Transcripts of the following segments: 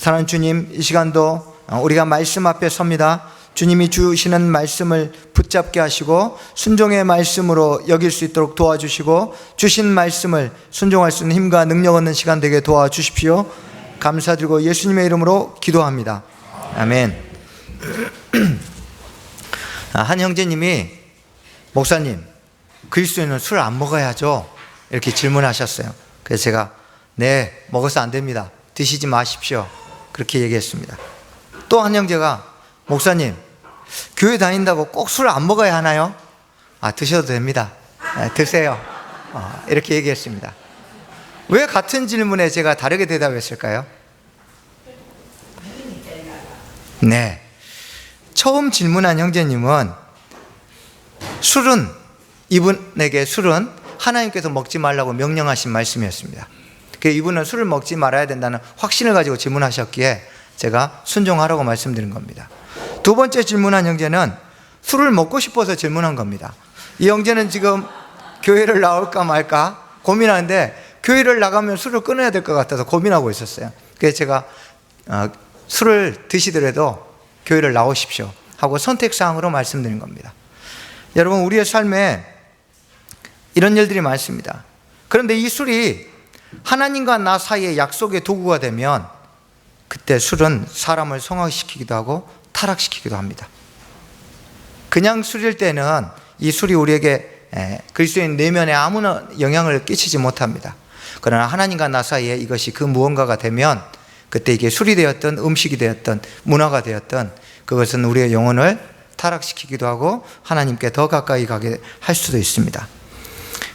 사랑하는 주님, 이 시간도 우리가 말씀 앞에 섭니다. 주님이 주시는 말씀을 붙잡게 하시고 순종의 말씀으로 여길 수 있도록 도와주시고 주신 말씀을 순종할 수 있는 힘과 능력 얻는 시간 되게 도와주십시오. 감사드리고 예수님의 이름으로 기도합니다. 아멘. 한 형제님이 목사님, 그리스도인은 술 안 먹어야죠? 이렇게 질문하셨어요. 그래서 제가 네, 먹어서 안 됩니다. 드시지 마십시오. 그렇게 얘기했습니다. 또 한 형제가 목사님, 교회 다닌다고 꼭 술 안 먹어야 하나요? 드셔도 됩니다. 드세요. 이렇게 얘기했습니다. 왜 같은 질문에 제가 다르게 대답했을까요? 네. 처음 질문한 형제님은 이분에게 술은 하나님께서 먹지 말라고 명령하신 말씀이었습니다. 이분은 술을 먹지 말아야 된다는 확신을 가지고 질문하셨기에 제가 순종하라고 말씀드린 겁니다. 두 번째 질문한 형제는 술을 먹고 싶어서 질문한 겁니다. 이 형제는 지금 교회를 나올까 말까 고민하는데 교회를 나가면 술을 끊어야 될 것 같아서 고민하고 있었어요. 그래서 제가 술을 드시더라도 교회를 나오십시오 하고 선택사항으로 말씀드린 겁니다. 여러분, 우리의 삶에 이런 일들이 많습니다. 그런데 이 술이 하나님과 나 사이의 약속의 도구가 되면 그때 술은 사람을 성화시키기도 하고 타락시키기도 합니다. 그냥 술일 때는 이 술이 우리에게 그리스도인 내면에 아무런 영향을 끼치지 못합니다. 그러나 하나님과 나 사이에 이것이 그 무언가가 되면 그때 이게 술이 되었든 음식이 되었든 문화가 되었든 그것은 우리의 영혼을 타락시키기도 하고 하나님께 더 가까이 가게 할 수도 있습니다.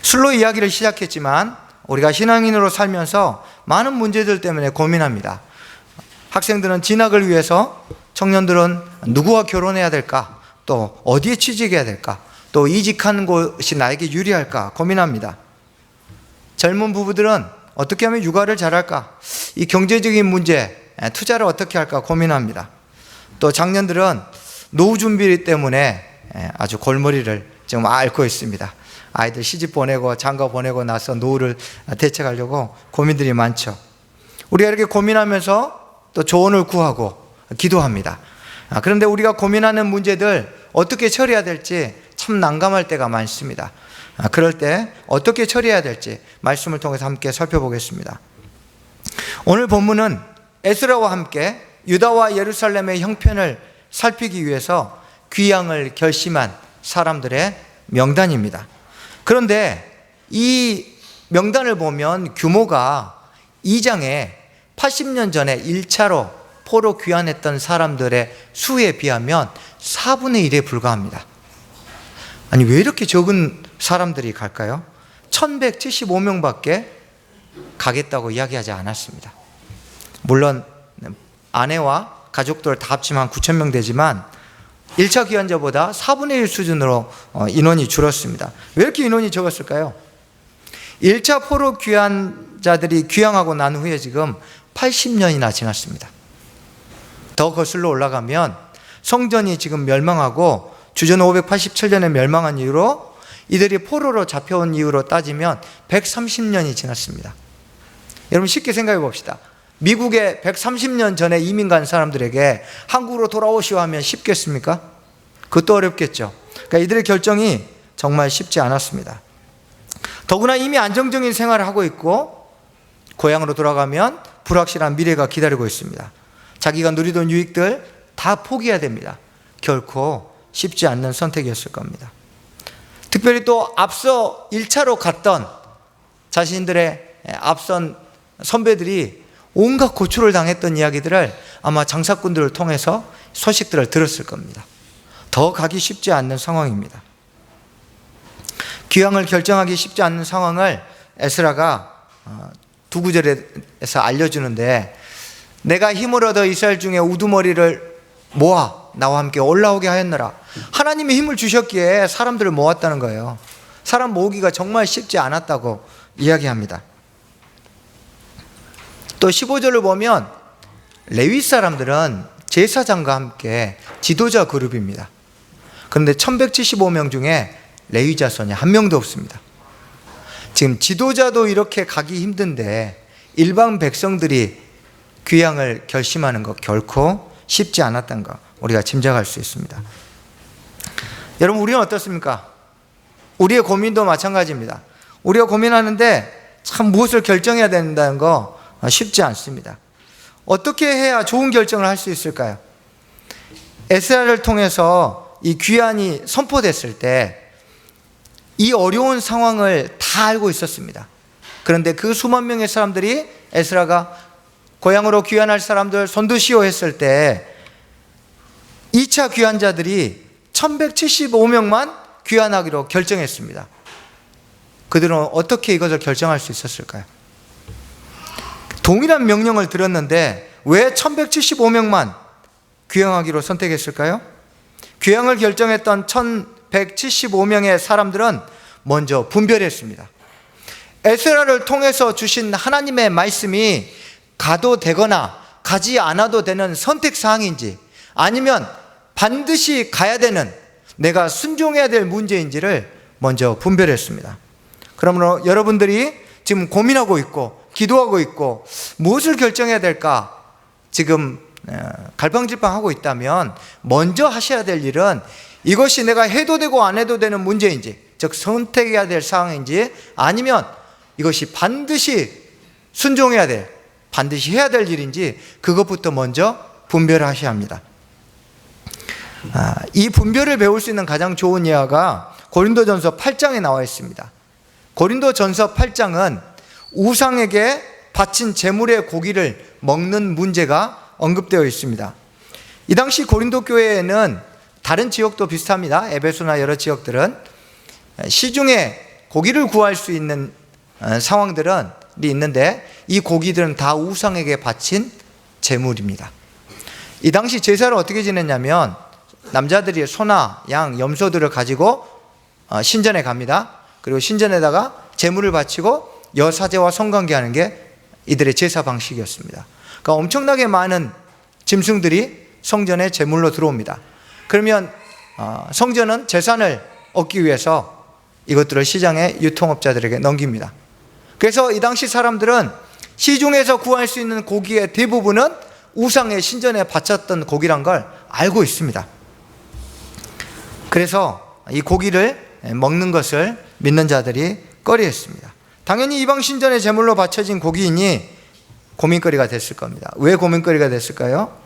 술로 이야기를 시작했지만 우리가 신앙인으로 살면서 많은 문제들 때문에 고민합니다. 학생들은 진학을 위해서, 청년들은 누구와 결혼해야 될까, 또 어디에 취직해야 될까, 또 이직하는 곳이 나에게 유리할까 고민합니다. 젊은 부부들은 어떻게 하면 육아를 잘할까, 이 경제적인 문제, 투자를 어떻게 할까 고민합니다. 또 장년들은 노후 준비 때문에 아주 골머리를 지금 앓고 있습니다. 아이들 시집 보내고 장가 보내고 나서 노후를 대책하려고 고민들이 많죠. 우리가 이렇게 고민하면서 또 조언을 구하고 기도합니다. 그런데 우리가 고민하는 문제들 어떻게 처리해야 될지 참 난감할 때가 많습니다. 그럴 때 어떻게 처리해야 될지 말씀을 통해서 함께 살펴보겠습니다. 오늘 본문은 에스라와 함께 유다와 예루살렘의 형편을 살피기 위해서 귀향을 결심한 사람들의 명단입니다. 그런데 이 명단을 보면 규모가 2장에 80년 전에 1차로 포로 귀환했던 사람들의 수에 비하면 4분의 1에 불과합니다. 아니, 왜 이렇게 적은 사람들이 갈까요? 1175명밖에 가겠다고 이야기하지 않았습니다. 물론 아내와 가족들 다 합치면 9,000명 되지만 1차 귀환자보다 4분의 1 수준으로 인원이 줄었습니다. 왜 이렇게 인원이 적었을까요? 1차 포로 귀환자들이 귀향하고 난 후에 지금 80년이나 지났습니다. 더 거슬러 올라가면 성전이 지금 멸망하고 주전 587년에 멸망한 이후로 이들이 포로로 잡혀온 이후로 따지면 130년이 지났습니다. 여러분, 쉽게 생각해 봅시다. 미국에 130년 전에 이민 간 사람들에게 한국으로 돌아오시오 하면 쉽겠습니까? 그것도 어렵겠죠. 그러니까 이들의 결정이 정말 쉽지 않았습니다. 더구나 이미 안정적인 생활을 하고 있고 고향으로 돌아가면 불확실한 미래가 기다리고 있습니다. 자기가 누리던 유익들 다 포기해야 됩니다. 결코 쉽지 않는 선택이었을 겁니다. 특별히 또 앞서 1차로 갔던 자신들의 앞선 선배들이 온갖 고초를 당했던 이야기들을 아마 장사꾼들을 통해서 소식들을 들었을 겁니다. 더 가기 쉽지 않는 상황입니다. 귀향을 결정하기 쉽지 않는 상황을 에스라가 두 구절에서 알려주는데, 내가 힘을 얻어 이스라엘 중에 우두머리를 모아 나와 함께 올라오게 하였노라. 하나님이 힘을 주셨기에 사람들을 모았다는 거예요. 사람 모으기가 정말 쉽지 않았다고 이야기합니다. 또 15절을 보면 레위 사람들은 제사장과 함께 지도자 그룹입니다. 그런데 1175명 중에 레위 자손이 한 명도 없습니다. 지금 지도자도 이렇게 가기 힘든데 일반 백성들이 귀향을 결심하는 것 결코 쉽지 않았던 것 우리가 짐작할 수 있습니다. 여러분, 우리는 어떻습니까? 우리의 고민도 마찬가지입니다. 우리가 고민하는데 참 무엇을 결정해야 된다는 거 쉽지 않습니다. 어떻게 해야 좋은 결정을 할 수 있을까요? 에스라를 통해서 이 귀환이 선포됐을 때 이 어려운 상황을 다 알고 있었습니다. 그런데 그 수만 명의 사람들이 에스라가 고향으로 귀환할 사람들 손드시오 했을 때 2차 귀환자들이 1175명만 귀환하기로 결정했습니다. 그들은 어떻게 이것을 결정할 수 있었을까요? 동일한 명령을 들었는데 왜 1175명만 귀향하기로 선택했을까요? 귀향을 결정했던 1175명의 사람들은 먼저 분별했습니다. 에스라를 통해서 주신 하나님의 말씀이 가도 되거나 가지 않아도 되는 선택사항인지, 아니면 반드시 가야 되는, 내가 순종해야 될 문제인지를 먼저 분별했습니다. 그러므로 여러분들이 지금 고민하고 있고 기도하고 있고 무엇을 결정해야 될까 지금 갈팡질팡하고 있다면 먼저 하셔야 될 일은 이것이 내가 해도 되고 안 해도 되는 문제인지, 즉 선택해야 될 상황인지, 아니면 이것이 반드시 순종해야 될, 반드시 해야 될 일인지, 그것부터 먼저 분별하셔야 합니다. 이 분별을 배울 수 있는 가장 좋은 예화가 고린도전서 8장에 나와 있습니다. 고린도전서 8장은 우상에게 바친 제물의 고기를 먹는 문제가 언급되어 있습니다. 이 당시 고린도 교회에는 다른 지역도 비슷합니다. 에베소나 여러 지역들은 시중에 고기를 구할 수 있는 상황들은 있는데 이 고기들은 다 우상에게 바친 제물입니다. 이 당시 제사를 어떻게 지냈냐면 남자들이 소나 양, 염소들을 가지고 신전에 갑니다. 그리고 신전에다가 제물을 바치고 여사제와 성관계하는 게 이들의 제사 방식이었습니다. 그러니까 엄청나게 많은 짐승들이 성전에 제물로 들어옵니다. 그러면 성전은 재산을 얻기 위해서 이것들을 시장의 유통업자들에게 넘깁니다. 그래서 이 당시 사람들은 시중에서 구할 수 있는 고기의 대부분은 우상의 신전에 바쳤던 고기란 걸 알고 있습니다. 그래서 이 고기를 먹는 것을 믿는 자들이 꺼려했습니다. 당연히 이방 신전의 제물로 바쳐진 고기이니 고민거리가 됐을 겁니다. 왜 고민거리가 됐을까요?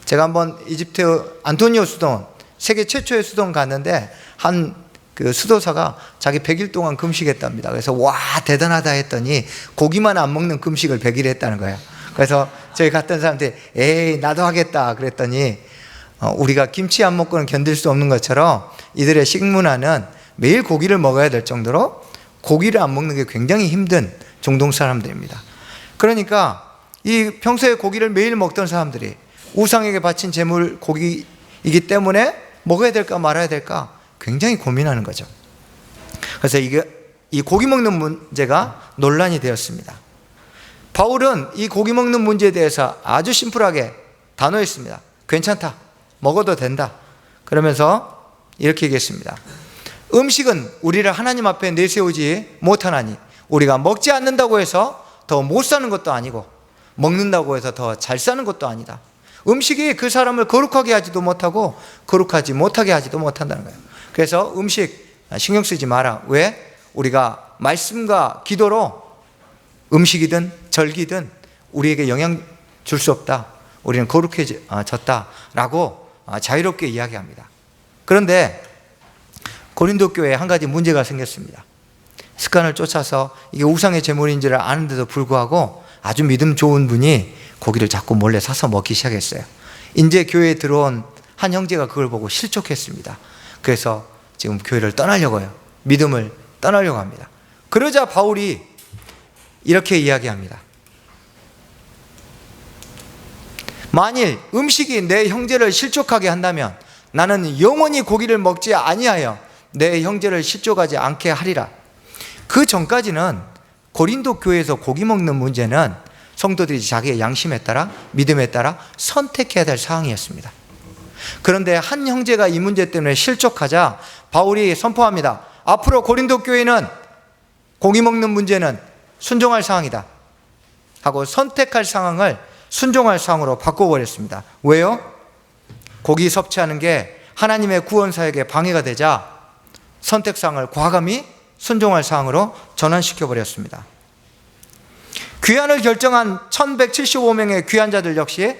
제가 한번 이집트 안토니오 수도원, 세계 최초의 수도원 갔는데 한 그 수도사가 자기 100일 동안 금식했답니다. 그래서 와 대단하다 했더니 고기만 안 먹는 금식을 100일 했다는 거예요. 그래서 저희 갔던 사람들이 에이 나도 하겠다 그랬더니 우리가 김치 안 먹고는 견딜 수 없는 것처럼 이들의 식문화는 매일 고기를 먹어야 될 정도로 고기를 안 먹는 게 굉장히 힘든 중동 사람들입니다. 그러니까 이 평소에 고기를 매일 먹던 사람들이 우상에게 바친 제물 고기이기 때문에 먹어야 될까 말아야 될까 굉장히 고민하는 거죠. 그래서 이 고기 먹는 문제가 논란이 되었습니다. 바울은 이 고기 먹는 문제에 대해서 아주 심플하게 단호했습니다. 괜찮다, 먹어도 된다. 그러면서 이렇게 얘기했습니다. 음식은 우리를 하나님 앞에 내세우지 못하나니 우리가 먹지 않는다고 해서 더 못 사는 것도 아니고 먹는다고 해서 더 잘 사는 것도 아니다. 음식이 그 사람을 거룩하게 하지도 못하고 거룩하지 못하게 하지도 못한다는 거예요. 그래서 음식 신경 쓰지 마라. 왜? 우리가 말씀과 기도로 음식이든 절기든 우리에게 영향 줄 수 없다. 우리는 거룩해졌다라고 자유롭게 이야기합니다. 그런데 고린도 교회에 한 가지 문제가 생겼습니다. 습관을 쫓아서 이게 우상의 제물인 줄 아는데도 불구하고 아주 믿음 좋은 분이 고기를 자꾸 몰래 사서 먹기 시작했어요. 이제 교회에 들어온 한 형제가 그걸 보고 실족했습니다. 그래서 지금 교회를 떠나려고 해요. 믿음을 떠나려고 합니다. 그러자 바울이 이렇게 이야기합니다. 만일 음식이 내 형제를 실족하게 한다면 나는 영원히 고기를 먹지 아니하여 내 형제를 실족하지 않게 하리라. 그 전까지는 고린도 교회에서 고기 먹는 문제는 성도들이 자기의 양심에 따라 믿음에 따라 선택해야 될 사항이었습니다. 그런데 한 형제가 이 문제 때문에 실족하자 바울이 선포합니다. 앞으로 고린도 교회는 고기 먹는 문제는 순종할 상황이다 하고 선택할 상황을 순종할 사항으로 바꿔버렸습니다. 왜요? 고기 섭취하는 게 하나님의 구원 사역에 방해가 되자 선택사항을 과감히 순종할 사항으로 전환시켜버렸습니다. 귀환을 결정한 1175명의 귀환자들 역시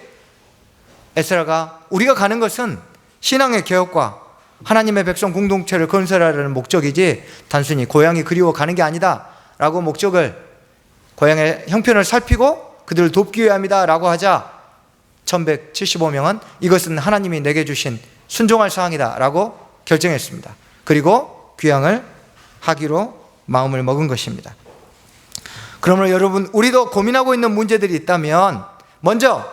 에스라가 우리가 가는 것은 신앙의 개혁과 하나님의 백성 공동체를 건설하려는 목적이지 단순히 고향이 그리워 가는 게 아니다 라고 목적을, 고향의 형편을 살피고 그들을 돕기 위함이다 라고 하자 1175명은 이것은 하나님이 내게 주신 순종할 사항이다 라고 결정했습니다. 그리고 귀향을 하기로 마음을 먹은 것입니다. 그러므로 여러분, 우리도 고민하고 있는 문제들이 있다면 먼저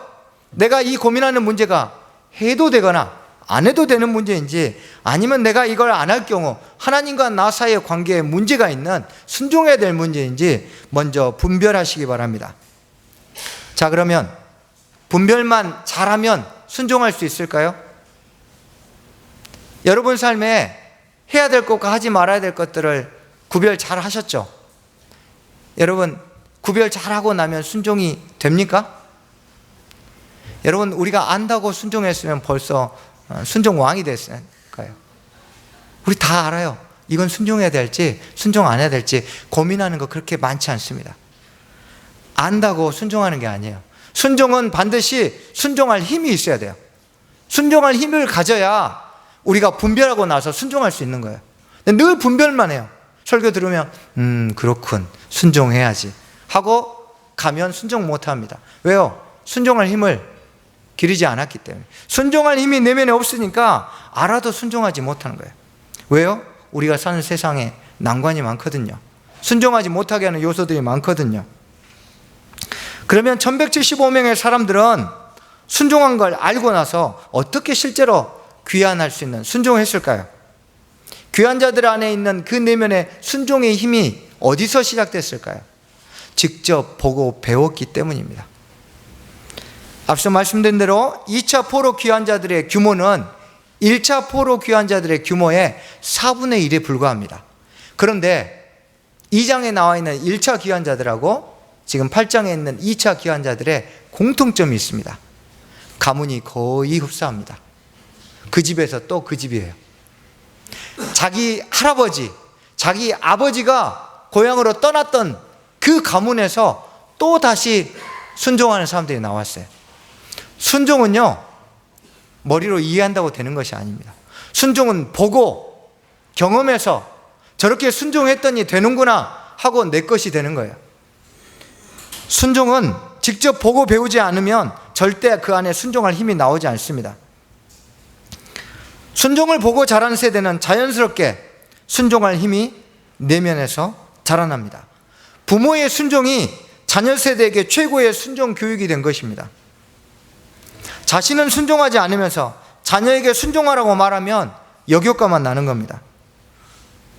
내가 이 고민하는 문제가 해도 되거나 안 해도 되는 문제인지, 아니면 내가 이걸 안 할 경우 하나님과 나 사이의 관계에 문제가 있는 순종해야 될 문제인지 먼저 분별하시기 바랍니다. 자, 그러면 분별만 잘하면 순종할 수 있을까요? 여러분 삶에 해야 될 것과 하지 말아야 될 것들을 구별 잘 하셨죠? 여러분, 구별 잘하고 나면 순종이 됩니까? 여러분, 우리가 안다고 순종했으면 벌써 순종왕이 됐을까요? 우리 다 알아요. 이건 순종해야 될지 순종 안 해야 될지 고민하는 거 그렇게 많지 않습니다. 안다고 순종하는 게 아니에요. 순종은 반드시 순종할 힘이 있어야 돼요. 순종할 힘을 가져야 우리가 분별하고 나서 순종할 수 있는 거예요. 늘 분별만 해요. 설교 들으면 그렇군, 순종해야지 하고 가면 순종 못합니다. 왜요? 순종할 힘을 기르지 않았기 때문에. 순종할 힘이 내면에 없으니까 알아도 순종하지 못하는 거예요. 왜요? 우리가 사는 세상에 난관이 많거든요. 순종하지 못하게 하는 요소들이 많거든요. 그러면 1175명의 사람들은 순종한 걸 알고 나서 어떻게 실제로 귀환할 수 있는 순종했을까요? 귀환자들 안에 있는 그 내면의 순종의 힘이 어디서 시작됐을까요? 직접 보고 배웠기 때문입니다. 앞서 말씀드린 대로 2차 포로 귀환자들의 규모는 1차 포로 귀환자들의 규모의 4분의 1에 불과합니다. 그런데 2장에 나와 있는 1차 귀환자들하고 지금 8장에 있는 2차 귀환자들의 공통점이 있습니다. 가문이 거의 흡사합니다. 그 집에서 또 그 집이에요. 자기 할아버지, 자기 아버지가 고향으로 떠났던 그 가문에서 또 다시 순종하는 사람들이 나왔어요. 순종은요, 머리로 이해한다고 되는 것이 아닙니다. 순종은 보고 경험해서 저렇게 순종했더니 되는구나 하고 내 것이 되는 거예요. 순종은 직접 보고 배우지 않으면 절대 그 안에 순종할 힘이 나오지 않습니다. 순종을 보고 자란 세대는 자연스럽게 순종할 힘이 내면에서 자라납니다. 부모의 순종이 자녀 세대에게 최고의 순종 교육이 된 것입니다. 자신은 순종하지 않으면서 자녀에게 순종하라고 말하면 역효과만 나는 겁니다.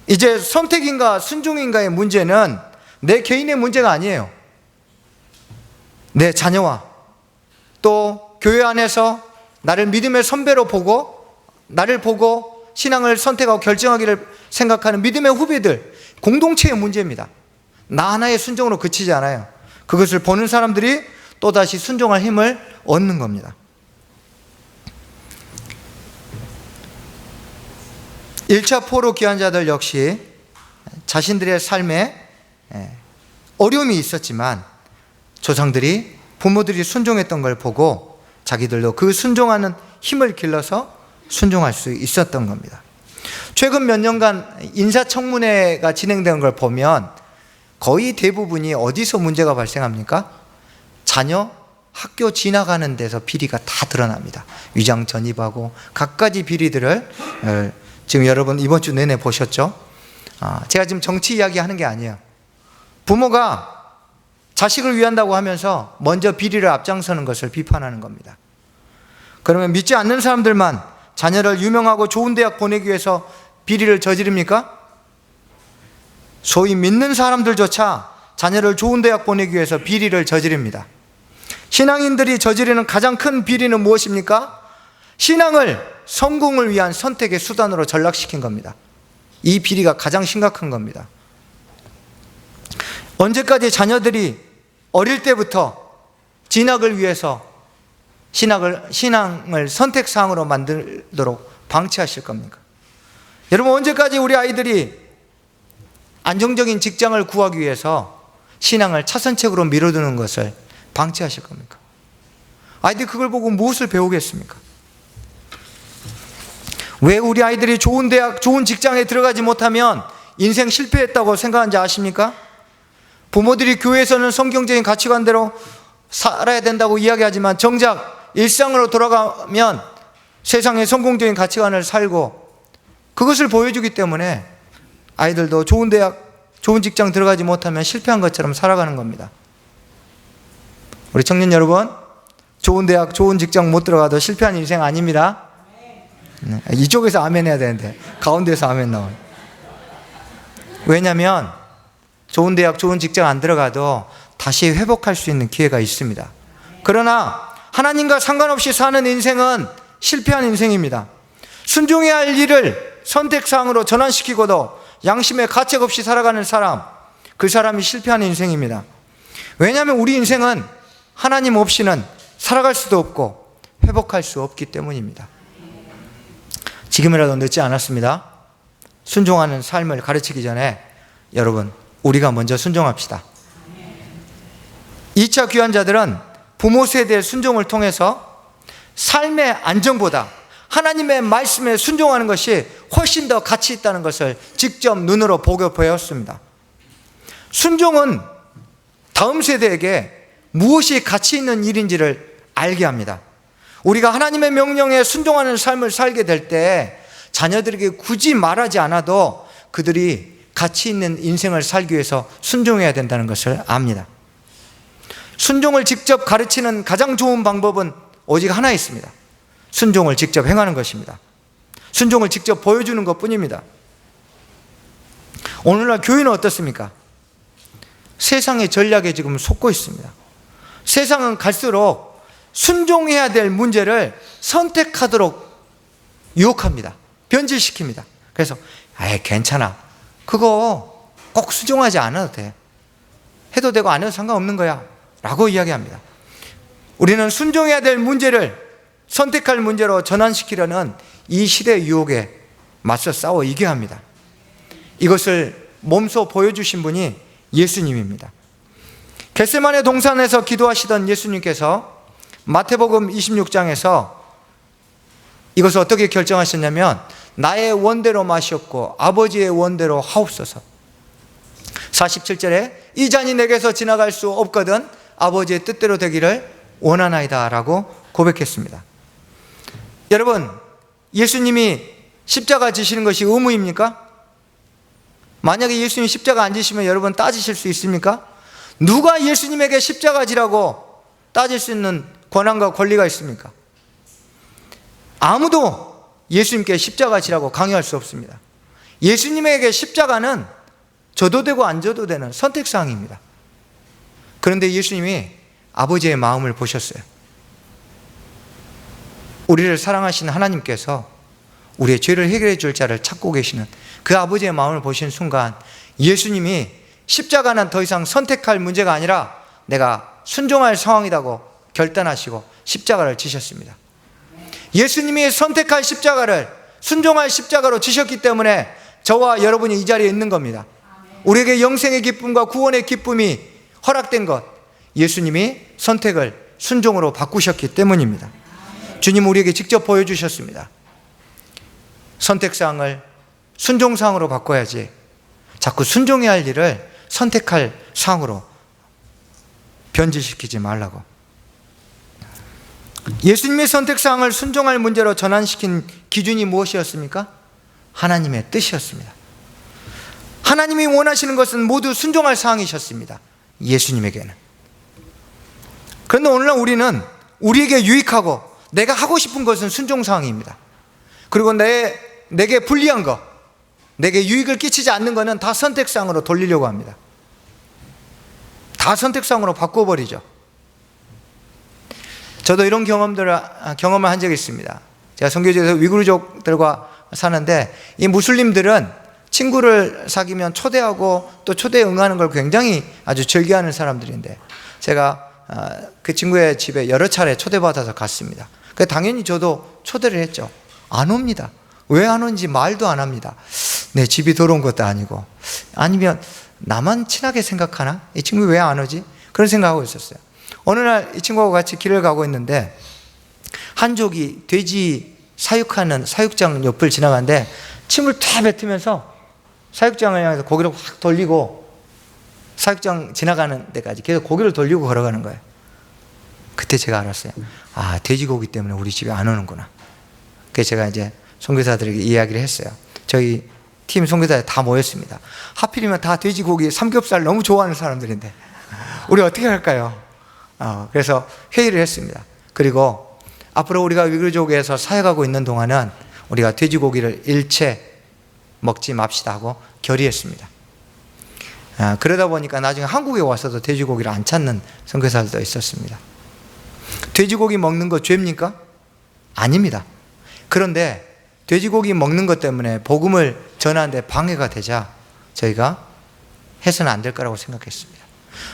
이제 선택인가 순종인가의 문제는 내 개인의 문제가 아니에요. 내 자녀와 또 교회 안에서 나를 믿음의 선배로 보고 나를 보고 신앙을 선택하고 결정하기를 생각하는 믿음의 후배들, 공동체의 문제입니다. 나 하나의 순종으로 그치지 않아요. 그것을 보는 사람들이 또다시 순종할 힘을 얻는 겁니다. 1차 포로 귀환자들 역시 자신들의 삶에 어려움이 있었지만 조상들이, 부모들이 순종했던 걸 보고 자기들도 그 순종하는 힘을 길러서 순종할 수 있었던 겁니다. 최근 몇 년간 인사청문회가 진행된 걸 보면 거의 대부분이 어디서 문제가 발생합니까? 자녀 학교 지나가는 데서 비리가 다 드러납니다. 위장 전입하고 갖가지 비리들을 지금 여러분 이번 주 내내 보셨죠? 제가 지금 정치 이야기 하는 게 아니에요. 부모가 자식을 위한다고 하면서 먼저 비리를 앞장서는 것을 비판하는 겁니다. 그러면 믿지 않는 사람들만 자녀를 유명하고 좋은 대학 보내기 위해서 비리를 저지릅니까? 소위 믿는 사람들조차 자녀를 좋은 대학 보내기 위해서 비리를 저지릅니다. 신앙인들이 저지르는 가장 큰 비리는 무엇입니까? 신앙을 성공을 위한 선택의 수단으로 전락시킨 겁니다. 이 비리가 가장 심각한 겁니다. 언제까지 자녀들이 어릴 때부터 진학을 위해서 신앙을 선택사항으로 만들도록 방치하실 겁니까? 여러분, 언제까지 우리 아이들이 안정적인 직장을 구하기 위해서 신앙을 차선책으로 밀어두는 것을 방치하실 겁니까? 아이들이 그걸 보고 무엇을 배우겠습니까? 왜 우리 아이들이 좋은 대학, 좋은 직장에 들어가지 못하면 인생 실패했다고 생각하는지 아십니까? 부모들이 교회에서는 성경적인 가치관대로 살아야 된다고 이야기하지만 정작 일상으로 돌아가면 세상의 성공적인 가치관을 살고 그것을 보여주기 때문에 아이들도 좋은 대학, 좋은 직장 들어가지 못하면 실패한 것처럼 살아가는 겁니다. 우리 청년 여러분, 좋은 대학, 좋은 직장 못 들어가도 실패한 인생 아닙니다. 이쪽에서 아멘 해야 되는데 가운데서 아멘 나와요. 왜냐하면 좋은 대학, 좋은 직장 안 들어가도 다시 회복할 수 있는 기회가 있습니다. 그러나 하나님과 상관없이 사는 인생은 실패한 인생입니다. 순종해야 할 일을 선택사항으로 전환시키고도 양심의 가책 없이 살아가는 사람, 그 사람이 실패한 인생입니다. 왜냐하면 우리 인생은 하나님 없이는 살아갈 수도 없고 회복할 수 없기 때문입니다. 지금이라도 늦지 않았습니다. 순종하는 삶을 가르치기 전에 여러분, 우리가 먼저 순종합시다. 2차 귀환자들은 부모 세대의 순종을 통해서 삶의 안정보다 하나님의 말씀에 순종하는 것이 훨씬 더 가치 있다는 것을 직접 눈으로 보고 배웠습니다. 순종은 다음 세대에게 무엇이 가치 있는 일인지를 알게 합니다. 우리가 하나님의 명령에 순종하는 삶을 살게 될 때 자녀들에게 굳이 말하지 않아도 그들이 가치 있는 인생을 살기 위해서 순종해야 된다는 것을 압니다. 순종을 직접 가르치는 가장 좋은 방법은 오직 하나 있습니다. 순종을 직접 행하는 것입니다. 순종을 직접 보여주는 것뿐입니다. 오늘날 교회는 어떻습니까? 세상의 전략에 지금 속고 있습니다. 세상은 갈수록 순종해야 될 문제를 선택하도록 유혹합니다. 변질시킵니다. 그래서 괜찮아, 그거 꼭 순종하지 않아도 돼, 해도 되고 안 해도 상관없는 거야 라고 이야기합니다. 우리는 순종해야 될 문제를 선택할 문제로 전환시키려는 이 시대의 유혹에 맞서 싸워 이겨야 합니다. 이것을 몸소 보여주신 분이 예수님입니다. 겟세마네 동산에서 기도하시던 예수님께서 마태복음 26장에서 이것을 어떻게 결정하셨냐면 나의 원대로 마시옵고 아버지의 원대로 하옵소서. 47절에 이 잔이 내게서 지나갈 수 없거든 아버지의 뜻대로 되기를 원하나이다 라고 고백했습니다. 여러분, 예수님이 십자가 지시는 것이 의무입니까? 만약에 예수님이 십자가 안 지시면 여러분 따지실 수 있습니까? 누가 예수님에게 십자가 지라고 따질 수 있는 권한과 권리가 있습니까? 아무도 예수님께 십자가 지라고 강요할 수 없습니다. 예수님에게 십자가는 져도 되고 안 져도 되는 선택사항입니다. 그런데 예수님이 아버지의 마음을 보셨어요. 우리를 사랑하시는 하나님께서 우리의 죄를 해결해 줄 자를 찾고 계시는 그 아버지의 마음을 보신 순간 예수님이 십자가는 더 이상 선택할 문제가 아니라 내가 순종할 상황이라고 결단하시고 십자가를 지셨습니다. 예수님이 선택할 십자가를 순종할 십자가로 지셨기 때문에 저와 여러분이 이 자리에 있는 겁니다. 우리에게 영생의 기쁨과 구원의 기쁨이 허락된 것, 예수님이 선택을 순종으로 바꾸셨기 때문입니다. 주님 우리에게 직접 보여주셨습니다. 선택사항을 순종사항으로 바꿔야지 자꾸 순종해야 할 일을 선택할 사항으로 변질시키지 말라고. 예수님의 선택사항을 순종할 문제로 전환시킨 기준이 무엇이었습니까? 하나님의 뜻이었습니다. 하나님이 원하시는 것은 모두 순종할 사항이셨습니다. 예수님에게는. 그런데 오늘날 우리는 우리에게 유익하고 내가 하고 싶은 것은 순종사항입니다. 그리고 내게 불리한 것, 내게 유익을 끼치지 않는 것은 다 선택사항으로 돌리려고 합니다. 다 선택사항으로 바꿔버리죠. 저도 이런 경험을 한 적이 있습니다. 제가 선교지에서 위구르족들과 사는데 이 무슬림들은 친구를 사귀면 초대하고 또 초대에 응하는 걸 굉장히 아주 즐겨하는 사람들인데 제가 그 친구의 집에 여러 차례 초대받아서 갔습니다. 당연히 저도 초대를 했죠. 안 옵니다. 왜 안 오는지 말도 안 합니다. 내 집이 더러운 것도 아니고, 아니면 나만 친하게 생각하나? 이 친구 왜 안 오지? 그런 생각하고 있었어요. 어느 날 이 친구하고 같이 길을 가고 있는데 한족이 돼지 사육하는 사육장 옆을 지나가는데 침을 다 뱉으면서 사육장을 향해서 고개를 확 돌리고 사육장 지나가는 데까지 계속 고개를 돌리고 걸어가는 거예요. 그때 제가 알았어요. 아, 돼지고기 때문에 우리 집에 안 오는구나. 그래서 제가 이제 선교사들에게 이야기를 했어요. 저희 팀 선교사들 다 모였습니다. 하필이면 다 돼지고기, 삼겹살 너무 좋아하는 사람들인데 우리 어떻게 할까요? 그래서 회의를 했습니다. 그리고 앞으로 우리가 위글족에서 사역하고 있는 동안은 우리가 돼지고기를 일체 먹지 맙시다 하고 결의했습니다. 그러다 보니까 나중에 한국에 와서도 돼지고기를 안 찾는 선교사들도 있었습니다. 돼지고기 먹는 거 죄입니까? 아닙니다. 그런데 돼지고기 먹는 것 때문에 복음을 전하는데 방해가 되자 저희가 해서는 안 될 거라고 생각했습니다.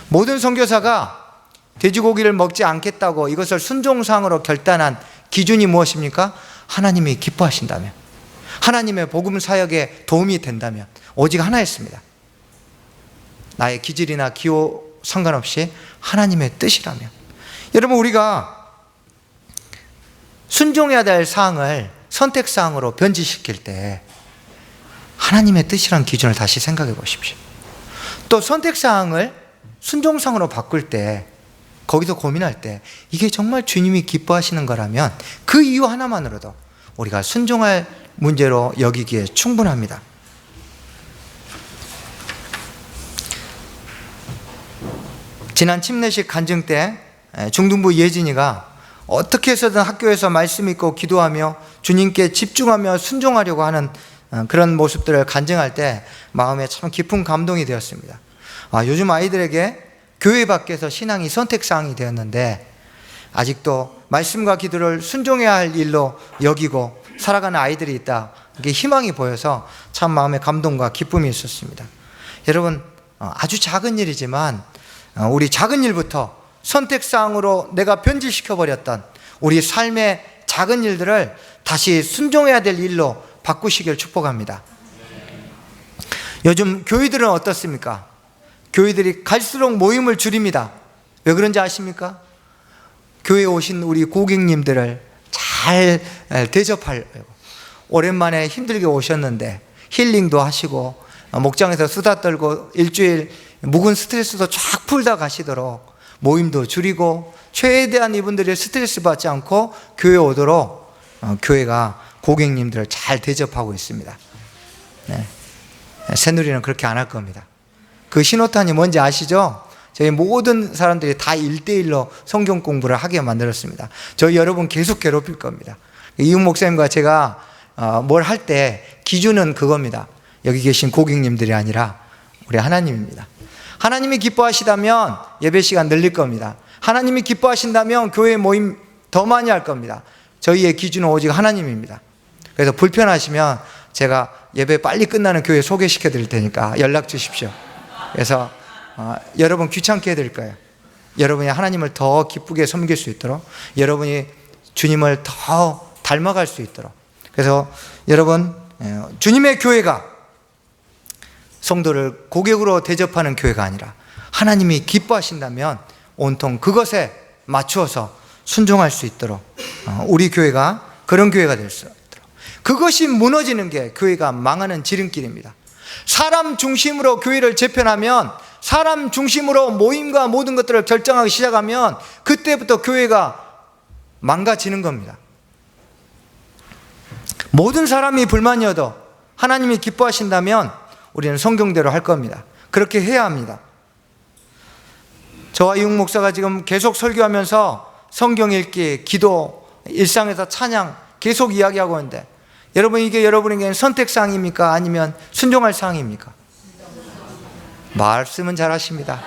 모든 선교사가 돼지고기를 먹지 않겠다고 이것을 순종사항으로 결단한 기준이 무엇입니까? 하나님이 기뻐하신다면, 하나님의 복음 사역에 도움이 된다면, 오직 하나였습니다. 나의 기질이나 기호 상관없이 하나님의 뜻이라면. 여러분, 우리가 순종해야 될 사항을 선택사항으로 변질시킬 때 하나님의 뜻이란 기준을 다시 생각해 보십시오. 또 선택사항을 순종사항으로 바꿀 때, 거기서 고민할 때 이게 정말 주님이 기뻐하시는 거라면 그 이유 하나만으로도 우리가 순종할 문제로 여기기에 충분합니다. 지난 침례식 간증 때 중등부 예진이가 어떻게 해서든 학교에서 말씀 읽고 기도하며 주님께 집중하며 순종하려고 하는 그런 모습들을 간증할 때 마음에 참 깊은 감동이 되었습니다. 요즘 아이들에게 교회 밖에서 신앙이 선택사항이 되었는데 아직도 말씀과 기도를 순종해야 할 일로 여기고 살아가는 아이들이 있다. 이게 희망이 보여서 참 마음에 감동과 기쁨이 있었습니다. 여러분, 아주 작은 일이지만 우리 작은 일부터 선택사항으로 내가 변질시켜버렸던 우리 삶의 작은 일들을 다시 순종해야 될 일로 바꾸시길 축복합니다. 요즘 교회들은 어떻습니까? 교회들이 갈수록 모임을 줄입니다. 왜 그런지 아십니까? 교회에 오신 우리 고객님들을 잘 대접하려고, 오랜만에 힘들게 오셨는데 힐링도 하시고 목장에서 수다 떨고 일주일 묵은 스트레스도 쫙 풀다 가시도록 모임도 줄이고 최대한 이분들이 스트레스 받지 않고 교회에 오도록 교회가 고객님들을 잘 대접하고 있습니다. 네. 새누리는 그렇게 안 할 겁니다. 그 신호탄이 뭔지 아시죠? 저희 모든 사람들이 다 1대1로 성경 공부를 하게 만들었습니다. 저희 여러분 계속 괴롭힐 겁니다. 이웅 목사님과 제가 뭘 할 때 기준은 그겁니다. 여기 계신 고객님들이 아니라 우리 하나님입니다. 하나님이 기뻐하시다면 예배 시간 늘릴 겁니다. 하나님이 기뻐하신다면 교회 모임 더 많이 할 겁니다. 저희의 기준은 오직 하나님입니다. 그래서 불편하시면 제가 예배 빨리 끝나는 교회 소개시켜 드릴 테니까 연락 주십시오. 그래서 여러분 귀찮게 해드릴 거예요. 여러분이 하나님을 더 기쁘게 섬길 수 있도록, 여러분이 주님을 더 닮아갈 수 있도록. 그래서 여러분, 주님의 교회가 성도를 고객으로 대접하는 교회가 아니라 하나님이 기뻐하신다면 온통 그것에 맞추어서 순종할 수 있도록 우리 교회가 그런 교회가 될 수 있도록. 그것이 무너지는 게 교회가 망하는 지름길입니다. 사람 중심으로 교회를 재편하면, 사람 중심으로 모임과 모든 것들을 결정하기 시작하면 그때부터 교회가 망가지는 겁니다. 모든 사람이 불만이어도 하나님이 기뻐하신다면 우리는 성경대로 할 겁니다. 그렇게 해야 합니다. 저와 이웅 목사가 지금 계속 설교하면서 성경 읽기, 기도, 일상에서 찬양 계속 이야기하고 있는데, 여러분, 이게 여러분에게는 선택사항입니까? 아니면 순종할 사항입니까? 말씀은 잘하십니다.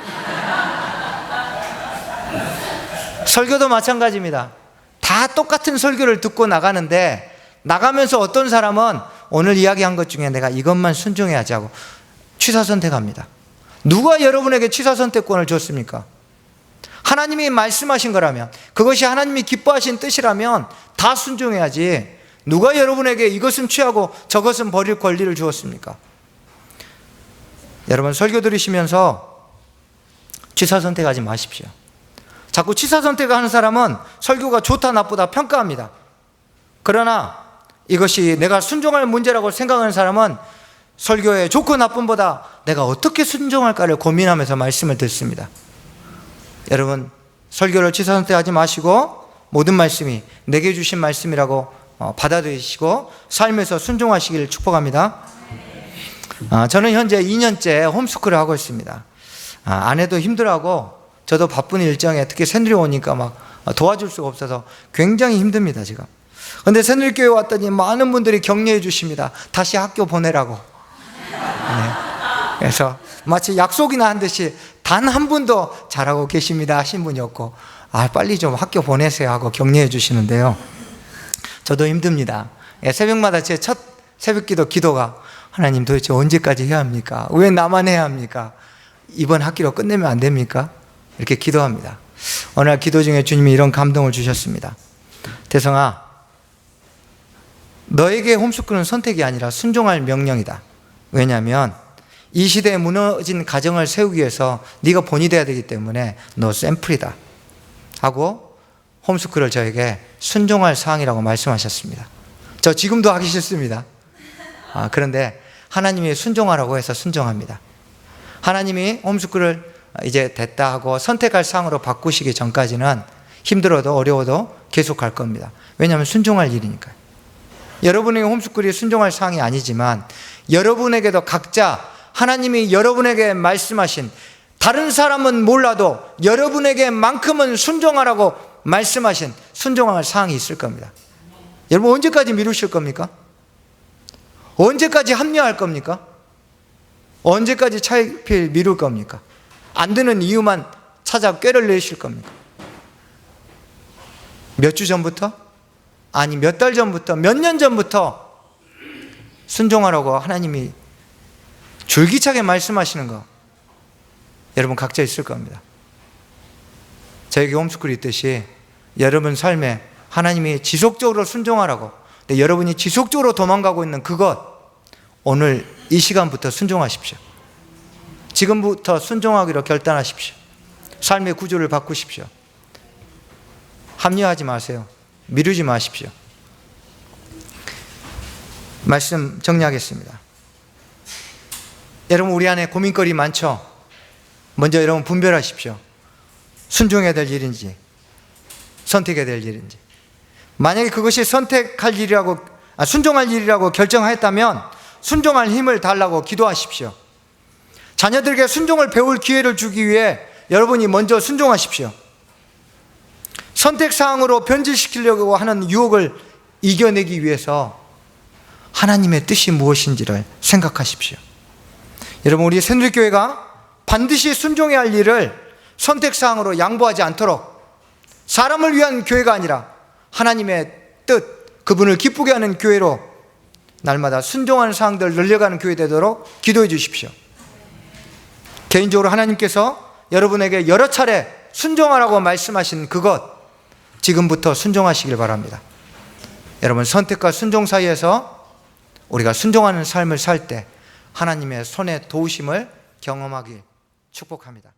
설교도 마찬가지입니다. 다 똑같은 설교를 듣고 나가는데, 나가면서 어떤 사람은 오늘 이야기한 것 중에 내가 이것만 순종해야지 하고 취사 선택합니다. 누가 여러분에게 취사 선택권을 줬습니까? 하나님이 말씀하신 거라면, 그것이 하나님이 기뻐하신 뜻이라면 다 순종해야지, 누가 여러분에게 이것은 취하고 저것은 버릴 권리를 주었습니까? 여러분, 설교 들으시면서 취사 선택하지 마십시오. 자꾸 취사 선택하는 사람은 설교가 좋다 나쁘다 평가합니다. 그러나 이것이 내가 순종할 문제라고 생각하는 사람은 설교의 좋고 나쁨보다 내가 어떻게 순종할까를 고민하면서 말씀을 듣습니다. 여러분, 설교를 취사 선택하지 마시고 모든 말씀이 내게 주신 말씀이라고 받아들이시고 삶에서 순종하시기를 축복합니다. 저는 현재 2년째 홈스쿨을 하고 있습니다. 아내도 힘들어하고 저도 바쁜 일정에 특히 새누리 오니까 막 도와줄 수가 없어서 굉장히 힘듭니다, 지금. 그런데 새누리교회 왔더니 많은 분들이 격려해 주십니다. 다시 학교 보내라고. 네. 그래서 마치 약속이나 한 듯이 단 한 분도 잘하고 계십니다 하신 분이 없고, 빨리 좀 학교 보내세요 하고 격려해 주시는데요. 저도 힘듭니다. 새벽마다 제 첫 새벽기도 기도가, 하나님 도대체 언제까지 해야 합니까? 왜 나만 해야 합니까? 이번 학기로 끝내면 안 됩니까? 이렇게 기도합니다. 어느 날 기도 중에 주님이 이런 감동을 주셨습니다. 대성아, 너에게 홈스쿨은 선택이 아니라 순종할 명령이다. 왜냐하면 이 시대에 무너진 가정을 세우기 위해서 네가 본이 돼야 되기 때문에 너 샘플이다 하고 홈스쿨을 저에게 순종할 사항이라고 말씀하셨습니다. 저 지금도 하기 싫습니다. 그런데 하나님이 순종하라고 해서 순종합니다. 하나님이 홈스쿨을 이제 됐다 하고 선택할 사항으로 바꾸시기 전까지는 힘들어도 어려워도 계속 갈 겁니다. 왜냐하면 순종할 일이니까요. 여러분에게 홈스쿨이 순종할 사항이 아니지만 여러분에게도 각자 하나님이 여러분에게 말씀하신, 다른 사람은 몰라도 여러분에게만큼은 순종하라고 말씀하신 순종할 사항이 있을 겁니다. 여러분, 언제까지 미루실 겁니까? 언제까지 합리화할 겁니까? 언제까지 차필 미룰 겁니까? 안 되는 이유만 찾아 꾀를 내실 겁니까? 몇 주 전부터? 아니, 몇 달 전부터, 몇 년 전부터 순종하라고 하나님이 줄기차게 말씀하시는 거 여러분 각자 있을 겁니다. 저에게 홈스쿨이 있듯이 여러분 삶에 하나님이 지속적으로 순종하라고, 근데 여러분이 지속적으로 도망가고 있는 그것, 오늘 이 시간부터 순종하십시오. 지금부터 순종하기로 결단하십시오. 삶의 구조를 바꾸십시오. 합리화하지 마세요. 미루지 마십시오. 말씀 정리하겠습니다. 여러분, 우리 안에 고민거리 많죠? 먼저 여러분 분별하십시오. 순종해야 될 일인지 선택해야 될 일인지. 만약에 그것이 선택할 일이라고, 순종할 일이라고 결정하였다면 순종할 힘을 달라고 기도하십시오. 자녀들에게 순종을 배울 기회를 주기 위해 여러분이 먼저 순종하십시오. 선택사항으로 변질시키려고 하는 유혹을 이겨내기 위해서 하나님의 뜻이 무엇인지를 생각하십시오. 여러분, 우리 새누리교회가 반드시 순종해야 할 일을 선택사항으로 양보하지 않도록, 사람을 위한 교회가 아니라 하나님의 뜻, 그분을 기쁘게 하는 교회로 날마다 순종하는 사항들 늘려가는 교회 되도록 기도해 주십시오. 개인적으로 하나님께서 여러분에게 여러 차례 순종하라고 말씀하신 그것, 지금부터 순종하시길 바랍니다. 여러분, 선택과 순종 사이에서 우리가 순종하는 삶을 살 때 하나님의 손의 도우심을 경험하길 축복합니다.